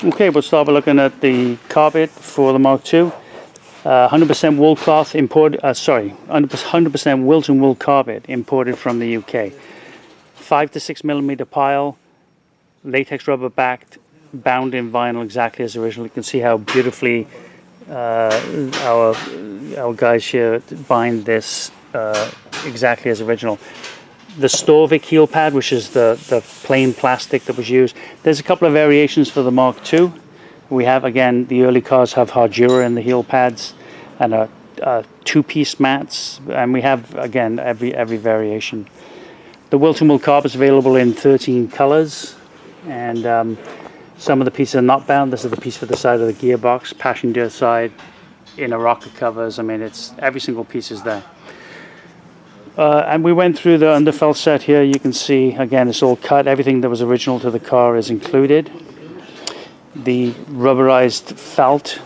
Okay, we'll start by looking at the carpet for the Mark II. 100% wool cloth imported, 100% Wilton wool carpet imported from the UK. 5 to 6 millimeter pile, latex rubber backed, bound in vinyl exactly as original. You can see how beautifully our guys here bind this exactly as original. The Storvik heel pad, which is the plain plastic that was used. There's a couple of variations for the Mark II. We have, again, the early cars have Hardura in the heel pads and a two-piece mats, and we have, again, every variation. The Wilton wool carpet is available in 13 colors, and some of the pieces are not bound. This is the piece for the side of the gearbox, passenger side, inner rocker covers. I mean, it's every single piece is there. And we went through the underfelt set here. You can see, again, it's all cut. Everything that was original to the car is included. The rubberized felt,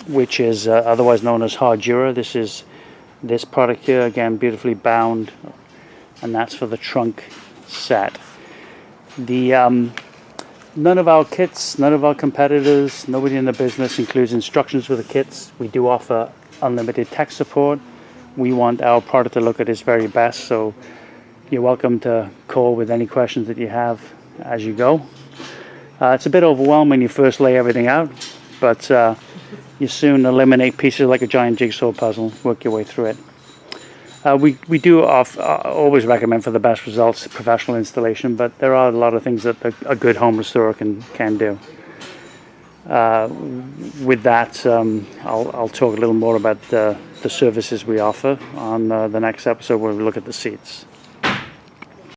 which is otherwise known as Hardura. This is this product here, again, beautifully bound, and that's for the trunk set. None of our kits, none of our competitors, nobody in the business includes instructions for the kits. We do offer unlimited tech support. We want our product to look at its very best, so you're welcome to call with any questions that you have as you go. It's a bit overwhelming when you first lay everything out, but you soon eliminate pieces like a giant jigsaw puzzle, work your way through it. We do always recommend for the best results professional installation, but there are a lot of things that a good home restorer can do. With that, I'll talk a little more about the services we offer on the next episode where we look at the seats.